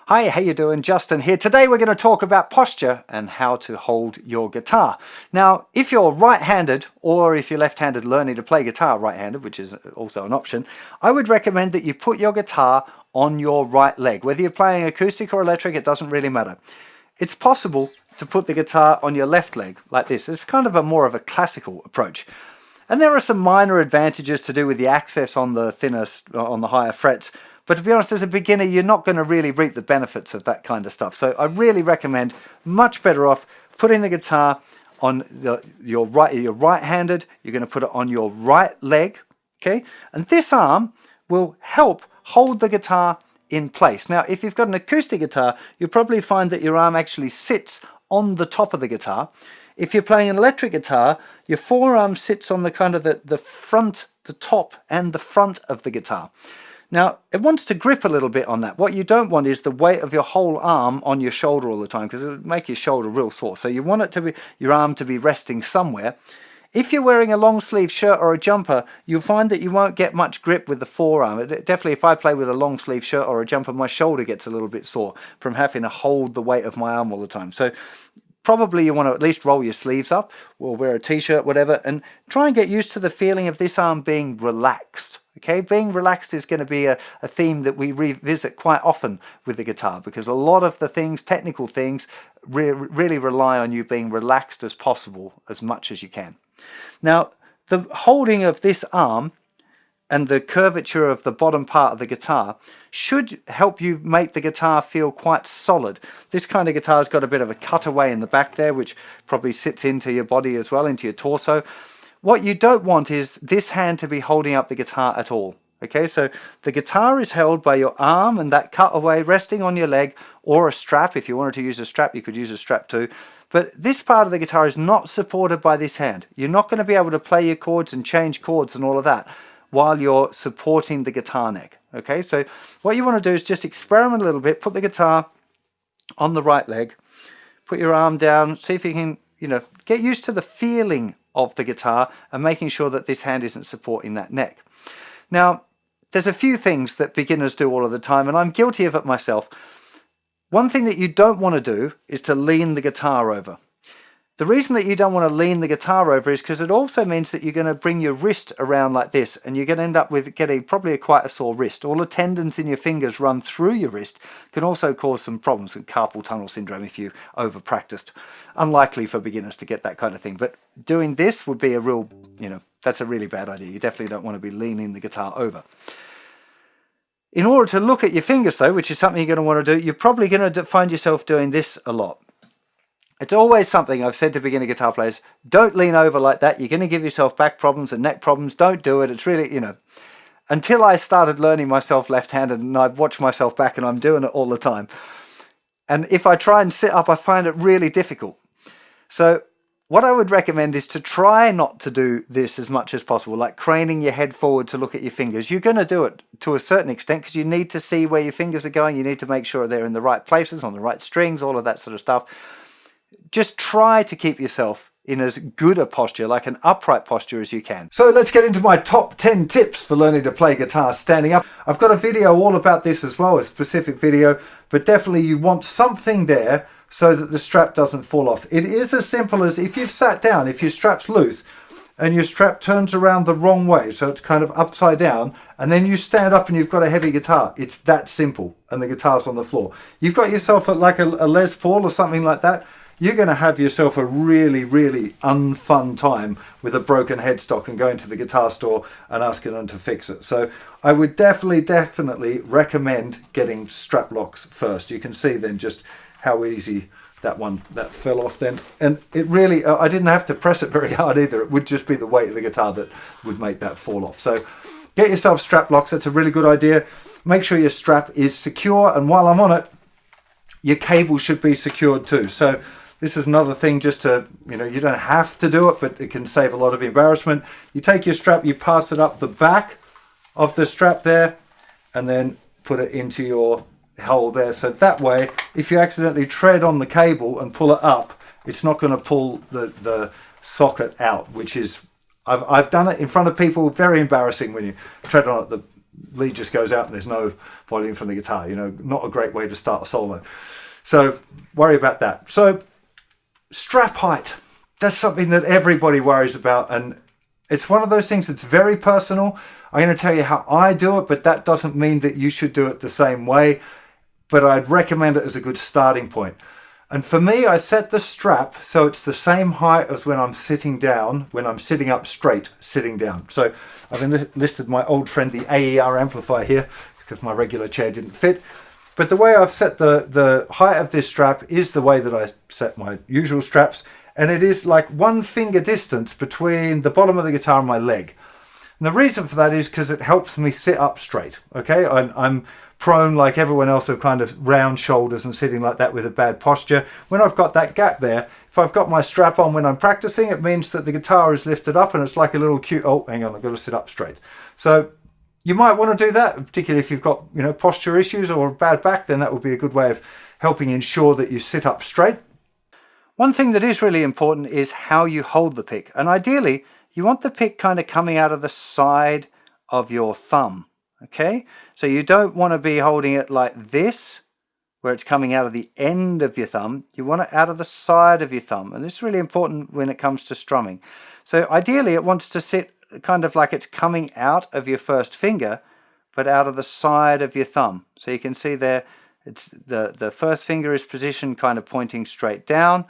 Hi, how you doing? Justin here. Today we're going to talk about posture and how to hold your guitar. Now, if you're right-handed or if you're left-handed learning to play guitar right-handed, which is also an option, I would recommend that you put your guitar on your right leg. Whether you're playing acoustic or electric, it doesn't really matter. It's possible to put the guitar on your left leg like this. It's kind of more of a classical approach. And there are some minor advantages to do with the access on the higher frets. But to be honest, as a beginner, you're not going to really reap the benefits of that kind of stuff. So I really recommend, much better off putting the guitar on you're right-handed. You're going to put it on your right leg, okay? And this arm will help hold the guitar in place. Now, if you've got an acoustic guitar, you'll probably find that your arm actually sits on the top of the guitar. If you're playing an electric guitar, your forearm sits on the kind of the front, the top, and the front of the guitar. Now, it wants to grip a little bit on that. What you don't want is the weight of your whole arm on your shoulder all the time, because it'll make your shoulder real sore. So you want it to be your arm to be resting somewhere. If you're wearing a long sleeve shirt or a jumper, you'll find that you won't get much grip with the forearm. Definitely, if I play with a long sleeve shirt or a jumper, my shoulder gets a little bit sore from having to hold the weight of my arm all the time. So probably you want to at least roll your sleeves up or wear a t-shirt, whatever, and try and get used to the feeling of this arm being relaxed. Okay, being relaxed is going to be a theme that we revisit quite often with the guitar, because a lot of the things, technical things, really rely on you being relaxed as possible, as much as you can. Now, the holding of this arm and the curvature of the bottom part of the guitar should help you make the guitar feel quite solid. This kind of guitar's got a bit of a cutaway in the back there, which probably sits into your body as well, into your torso. What you don't want is this hand to be holding up the guitar at all. Okay, so the guitar is held by your arm and that cutaway resting on your leg, or a strap. If you wanted to use a strap, you could use a strap too. But this part of the guitar is not supported by this hand. You're not going to be able to play your chords and change chords and all of that while you're supporting the guitar neck. Okay, so what you want to do is just experiment a little bit. Put the guitar on the right leg, put your arm down, see if you can, get used to the feeling of the guitar and making sure that this hand isn't supporting that neck. Now, there's a few things that beginners do all of the time, and I'm guilty of it myself. One thing that you don't want to do is to lean the guitar over. The reason that you don't want to lean the guitar over is because it also means that you're going to bring your wrist around like this, and you're going to end up with getting probably quite a sore wrist. All the tendons in your fingers run through your wrist, can also cause some problems with carpal tunnel syndrome if you over practiced. Unlikely for beginners to get that kind of thing, but doing this would be a real, that's a really bad idea. You definitely don't want to be leaning the guitar over. In order to look at your fingers though, which is something you're going to want to do, you're probably going to find yourself doing this a lot. It's always something I've said to beginner guitar players, don't lean over like that. You're going to give yourself back problems and neck problems. Don't do it. It's really, until I started learning myself left-handed and I've watched myself back and I'm doing it all the time. And if I try and sit up, I find it really difficult. So what I would recommend is to try not to do this as much as possible, like craning your head forward to look at your fingers. You're going to do it to a certain extent because you need to see where your fingers are going. You need to make sure they're in the right places, on the right strings, all of that sort of stuff. Just try to keep yourself in as good a posture, like an upright posture, as you can. So let's get into my top 10 tips for learning to play guitar standing up. I've got a video all about this as well, a specific video, but definitely you want something there so that the strap doesn't fall off. It is as simple as if you've sat down, if your strap's loose and your strap turns around the wrong way, so it's kind of upside down, and then you stand up and you've got a heavy guitar. It's that simple, and the guitar's on the floor. You've got yourself like a Les Paul or something like that, you're going to have yourself a really, really unfun time with a broken headstock and going to the guitar store and asking them to fix it. So I would definitely recommend getting strap locks first. You can see then just how easy that fell off then. And it really, I didn't have to press it very hard either. It would just be the weight of the guitar that would make that fall off. So get yourself strap locks. That's a really good idea. Make sure your strap is secure. And while I'm on it, your cable should be secured too. So this is another thing just to, you don't have to do it, but it can save a lot of embarrassment. You take your strap, you pass it up the back of the strap there, and then put it into your hole there. So that way, if you accidentally tread on the cable and pull it up, it's not going to pull the socket out, which is, I've done it in front of people, very embarrassing when you tread on it. lead just goes out and there's no volume from the guitar. You know, not a great way to start a solo. So worry about that. So strap height, that's something that everybody worries about, and it's one of those things that's very personal. I'm going to tell you how I do it, but that doesn't mean that you should do it the same way. But I'd recommend it as a good starting point. And for me, I set the strap so it's the same height as when I'm sitting down, when I'm sitting up straight, sitting down. So I've enlisted my old friend, the AER amplifier here, because my regular chair didn't fit. But the way I've set the height of this strap is the way that I set my usual straps. And it is like 1 finger distance between the bottom of the guitar and my leg. And the reason for that is because it helps me sit up straight. Okay, I'm prone like everyone else of kind of round shoulders and sitting like that with a bad posture. When I've got that gap there, if I've got my strap on when I'm practicing, it means that the guitar is lifted up and it's like a little cute, oh, hang on, I've got to sit up straight. So you might want to do that, particularly if you've got, you know, posture issues or a bad back, then that would be a good way of helping ensure that you sit up straight. One thing that is really important is how you hold the pick. And ideally, you want the pick kind of coming out of the side of your thumb. Okay, so you don't want to be holding it like this, where it's coming out of the end of your thumb. You want it out of the side of your thumb. And this is really important when it comes to strumming. So ideally, it wants to sit kind of like it's coming out of your first finger, but out of the side of your thumb. So you can see there, it's the first finger is positioned kind of pointing straight down.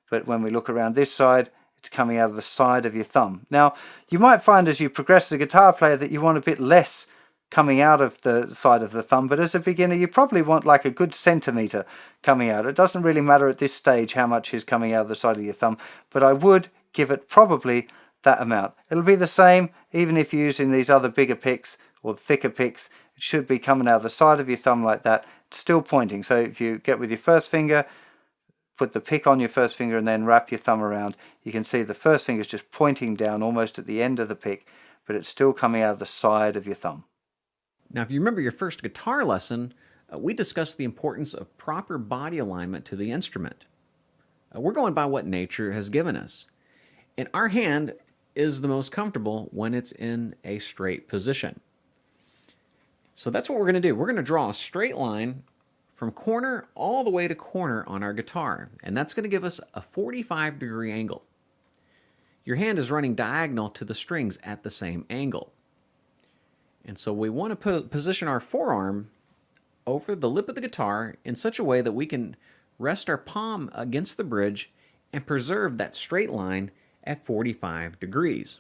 But when we look around this side, it's coming out of the side of your thumb. Now, you might find as you progress as a guitar player that you want a bit less coming out of the side of the thumb, but as a beginner you probably want like a good centimetre coming out. It doesn't really matter at this stage how much is coming out of the side of your thumb, but I would give it probably that amount. It'll be the same even if you're using these other bigger picks or thicker picks. It should be coming out of the side of your thumb like that. It's still pointing. So if you get with your first finger, put the pick on your first finger and then wrap your thumb around, you can see the first finger is just pointing down almost at the end of the pick, but it's still coming out of the side of your thumb. Now, if you remember your first guitar lesson, we discussed the importance of proper body alignment to the instrument. We're going by what nature has given us. And our hand is the most comfortable when it's in a straight position. So that's what we're going to do. We're going to draw a straight line from corner all the way to corner on our guitar. And that's going to give us a 45-degree angle. Your hand is running diagonal to the strings at the same angle. And so we want to position our forearm over the lip of the guitar in such a way that we can rest our palm against the bridge and preserve that straight line at 45 degrees.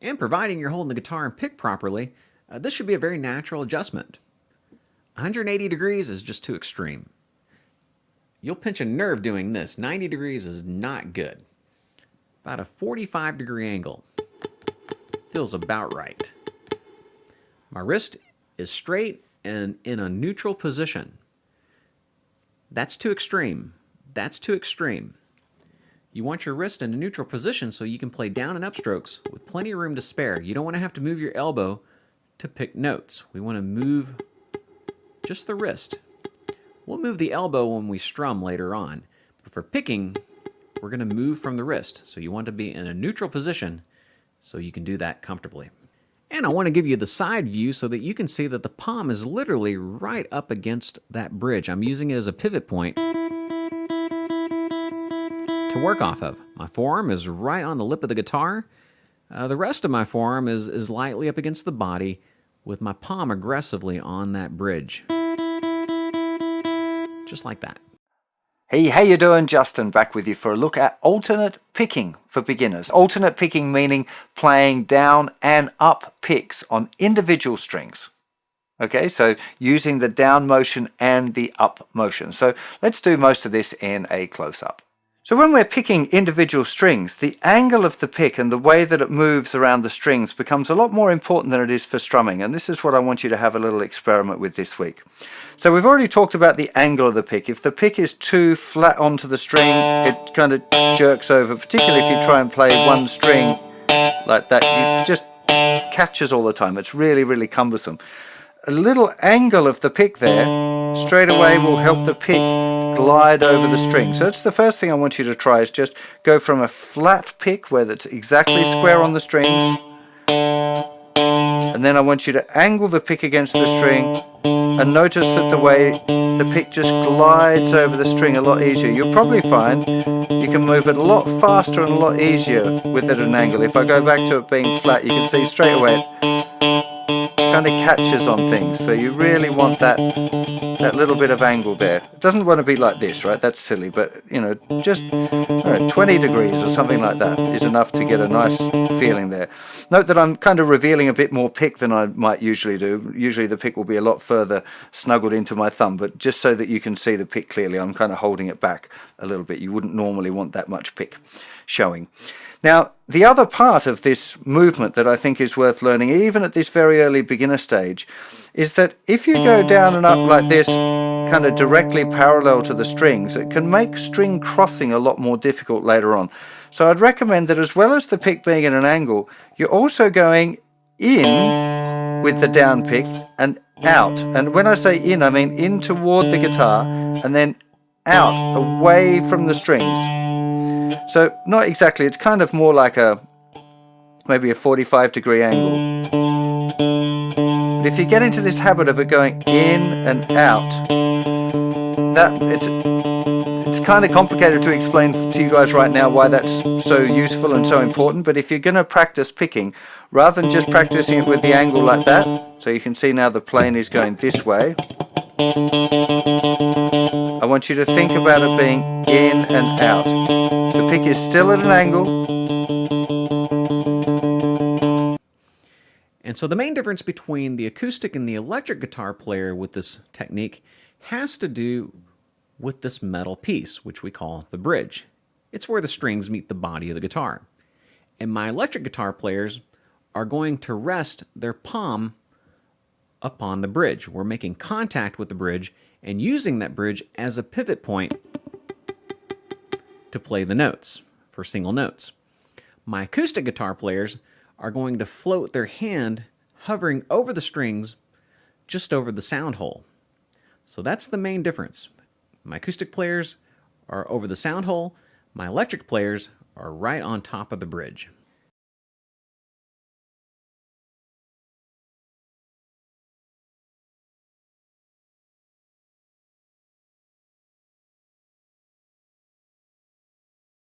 And providing you're holding the guitar and pick properly, this should be a very natural adjustment. 180 degrees is just too extreme. You'll pinch a nerve doing this. 90 degrees is not good. About a 45-degree angle feels about right. My wrist is straight and in a neutral position. That's too extreme. That's too extreme. You want your wrist in a neutral position so you can play down and up strokes with plenty of room to spare. You don't want to have to move your elbow to pick notes. We want to move just the wrist. We'll move the elbow when we strum later on. But for picking, we're going to move from the wrist. So you want to be in a neutral position so you can do that comfortably. And I want to give you the side view so that you can see that the palm is literally right up against that bridge. I'm using it as a pivot point to work off of. My forearm is right on the lip of the guitar. The rest of my forearm is lightly up against the body with my palm aggressively on that bridge. Just like that. Hey, how you doing? Justin back with you for a look at alternate picking for beginners. Alternate picking meaning playing down and up picks on individual strings. Okay, so using the down motion and the up motion. So let's do most of this in a close-up. So when we're picking individual strings, the angle of the pick and the way that it moves around the strings becomes a lot more important than it is for strumming. And this is what I want you to have a little experiment with this week. So we've already talked about the angle of the pick. If the pick is too flat onto the string, it kind of jerks over, particularly if you try and play one string like that. It just catches all the time. It's really, really cumbersome. A little angle of the pick there straight away will help the pick glide over the string. So that's the first thing I want you to try, is just go from a flat pick where that's exactly square on the strings And then I want you to angle the pick against the string, and notice that the way the pick just glides over the string a lot easier. You'll probably find you can move it a lot faster and a lot easier with it at an angle. If I go back to it being flat, you can see straight away it kind of catches on things. So you really want that little bit of angle there. It doesn't want to be like this, right? That's silly, but you know, just 20 degrees or something like that is enough to get a nice feeling there. Note that I'm kind of revealing a bit more pick than I might usually do. Usually the pick will be a lot further snuggled into my thumb, but just so that you can see the pick clearly, I'm kind of holding it back a little bit. You wouldn't normally want that much pick showing. Now, the other part of this movement that I think is worth learning, even at this very early beginner stage, is that if you go down and up like this, kind of directly parallel to the strings, it can make string crossing a lot more difficult later on. So I'd recommend that as well as the pick being at an angle, you're also going in with the down pick and out. And when I say in, I mean in toward the guitar and then out, away from the strings. So not exactly, it's kind of more like maybe a 45-degree angle. But if you get into this habit of it going in and out, it's kind of complicated to explain to you guys right now why that's so useful and so important. But if you're going to practice picking, rather than just practicing it with the angle like that, so you can see now the plane is going this way, I want you to think about it being in and out. The pick is still at an angle. And so the main difference between the acoustic and the electric guitar player with this technique has to do with this metal piece, which we call the bridge. It's where the strings meet the body of the guitar. And my electric guitar players are going to rest their palm upon the bridge. We're making contact with the bridge and using that bridge as a pivot point to play the notes, for single notes. My acoustic guitar players are going to float their hand hovering over the strings just over the sound hole. So that's the main difference. My acoustic players are over the sound hole, my electric players are right on top of the bridge.